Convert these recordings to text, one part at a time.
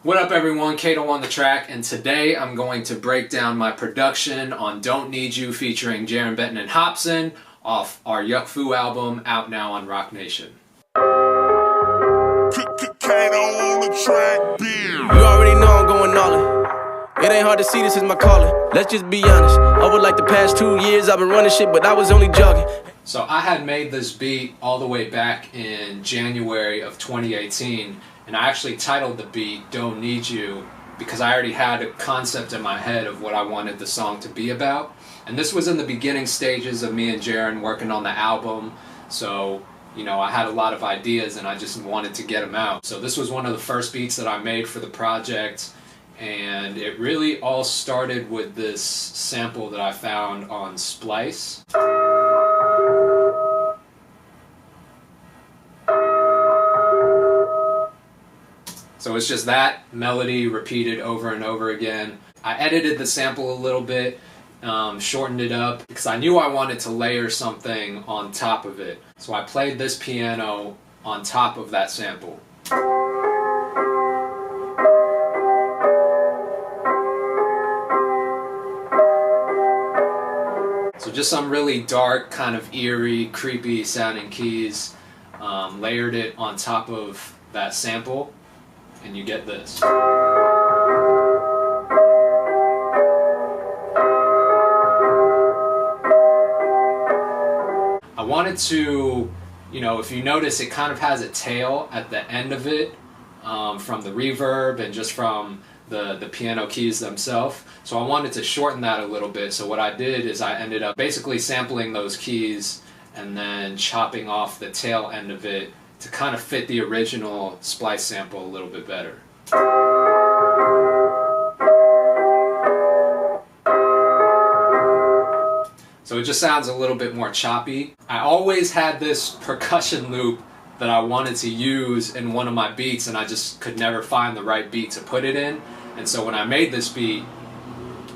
What up everyone, Kato on the track, and today I'm going to break down my production on Don't Need You featuring Jarren Benton and Hopsin off our Yuck Fu album, out now on Roc Nation. Kato on the track, You already know I'm going all in. It ain't hard to see this is my calling. Let's just be honest. Over like the past 2 years I've been running shit, but I was only jogging. So I had made this beat all the way back in January of 2018, and I actually titled the beat Don't Need You because I already had a concept in my head of what I wanted the song to be about. And this was in the beginning stages of me and Jarren working on the album, so you know, I had a lot of ideas and I just wanted to get them out. So this was one of the first beats that I made for the project, and it really all started with this sample that I found on Splice. So it's just that melody repeated over and over again. I edited the sample a little bit, shortened it up, because I knew I wanted to layer something on top of it. So I played this piano on top of that sample. So just some really dark, kind of eerie, creepy sounding keys, layered it on top of that sample, and you get this. I wanted to, you know, if you notice, it kind of has a tail at the end of it, from the reverb and just from the piano keys themselves. So I wanted to shorten that a little bit. So what I did is I ended up basically sampling those keys and then chopping off the tail end of it to kind of fit the original Splice sample a little bit better. So it just sounds a little bit more choppy. I always had this percussion loop that I wanted to use in one of my beats, and I just could never find the right beat to put it in. And so when I made this beat,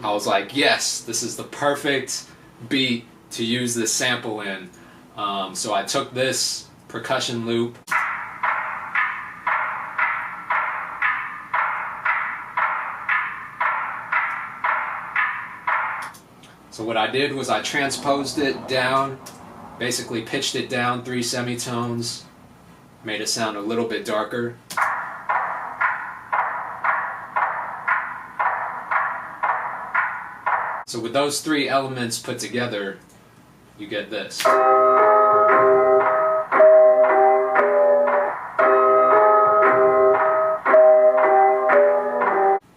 I was like, yes, this is the perfect beat to use this sample in. So I took this percussion loop, so what I did was I transposed it down, basically pitched it down 3 semitones, made it sound a little bit darker. So with those 3 elements put together, you get this.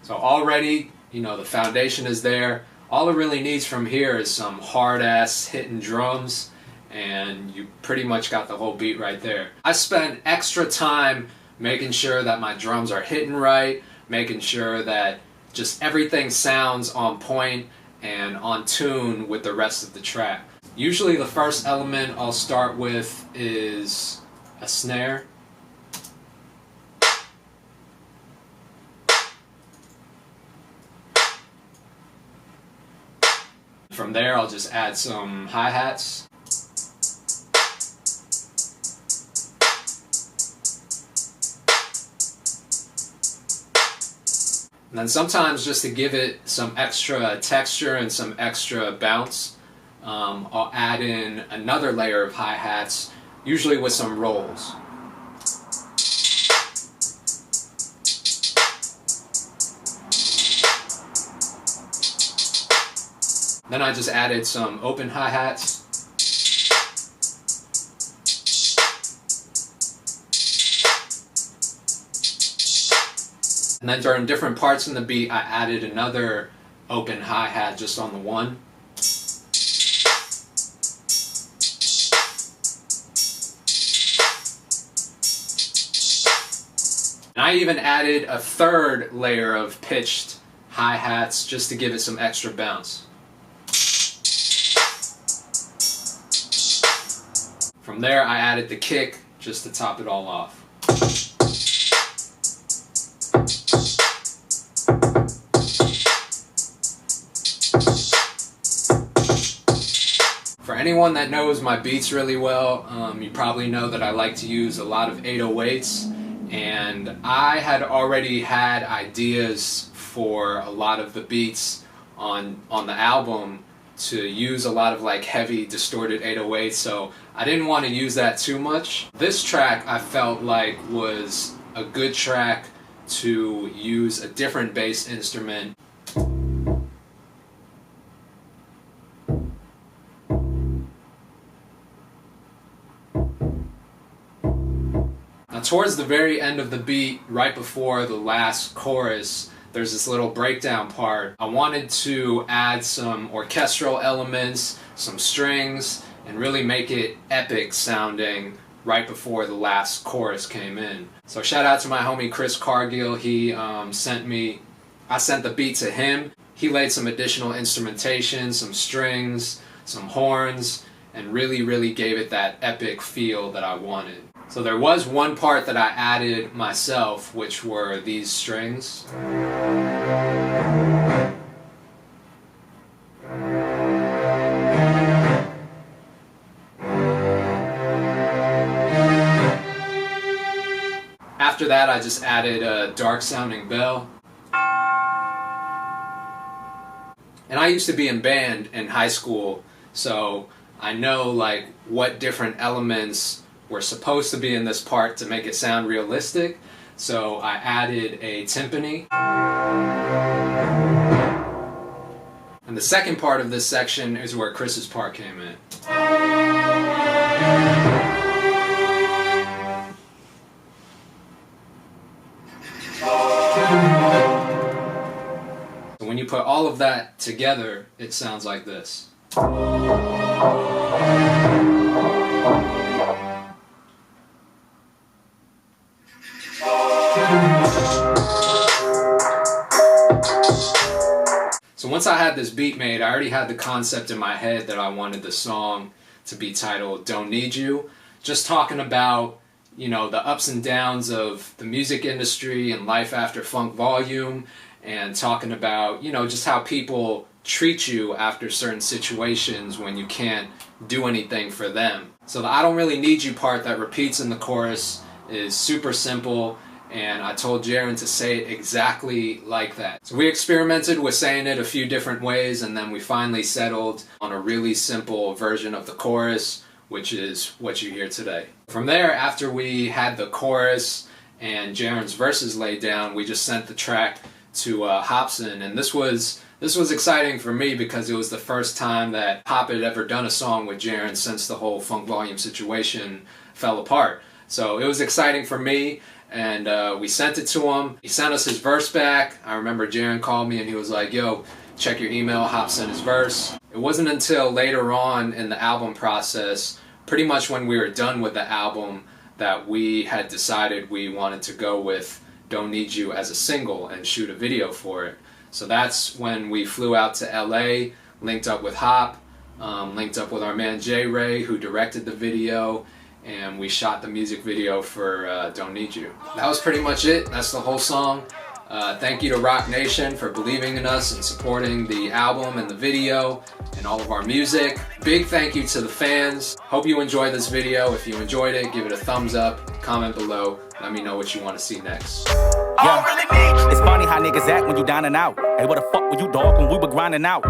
So already, you know, the foundation is there. All it really needs from here is some hard-ass hitting drums, and you pretty much got the whole beat right there. I spent extra time making sure that my drums are hitting right, making sure that just everything sounds on point and on tune with the rest of the track. Usually the first element I'll start with is a snare. From there I'll just add some hi-hats. And then sometimes, just to give it some extra texture and some extra bounce, I'll add in another layer of hi-hats, usually with some rolls. Then I just added some open hi-hats. And then during different parts in the beat, I added another open hi-hat just on the one. And I even added a third layer of pitched hi-hats just to give it some extra bounce. From there, I added the kick just to top it all off. For anyone that knows my beats really well, you probably know that I like to use a lot of 808s and I had already had ideas for a lot of the beats on the album to use a lot of like heavy distorted 808s, so I didn't want to use that too much. This track I felt like was a good track to use a different bass instrument. Now towards the very end of the beat, right before the last chorus, there's this little breakdown part. I wanted to add some orchestral elements, some strings, and really make it epic sounding right before the last chorus came in. So shout out to my homie Chris Cargill. He I sent the beat to him. He laid some additional instrumentation, some strings, some horns, and really gave it that epic feel that I wanted. So there was one part that I added myself, which were these strings. After that, I just added a dark sounding bell. And I used to be in band in high school, so I know like what different elements were supposed to be in this part to make it sound realistic. So I added a timpani. And the second part of this section is where Chris's part came in. So when you put all of that together, it sounds like this. So once I had this beat made, I already had the concept in my head that I wanted the song to be titled Don't Need You. Just talking about, you know, the ups and downs of the music industry and life after Funk Volume, and talking about, you know, just how people treat you after certain situations when you can't do anything for them. So the I don't really need you part that repeats in the chorus is super simple, and I told Jaren to say it exactly like that. So we experimented with saying it a few different ways, and then we finally settled on a really simple version of the chorus, which is what you hear today. From there, after we had the chorus and Jaren's verses laid down, we just sent the track to Hopsin, and this was exciting for me because it was the first time that Hop had ever done a song with Jaren since the whole Funk Volume situation fell apart. So it was exciting for me, and we sent it to him. He sent us his verse back. I remember Jaren called me and he was like, yo, check your email, Hop sent his verse. It wasn't until later on in the album process, pretty much when we were done with the album, that we had decided we wanted to go with Don't Need You as a single and shoot a video for it. So that's when we flew out to LA, linked up with Hop, linked up with our man J Ray, who directed the video, and we shot the music video for Don't Need You. That was pretty much it. That's the whole song. Thank you to Rock Nation for believing in us and supporting the album and the video and all of our music. Big thank you to the fans. Hope you enjoyed this video. If you enjoyed it, give it a thumbs up, comment below, let me know what you want to see next. Yeah. It's funny how niggas act when you down and out. Hey, what the fuck were you, dog, when we were grinding out?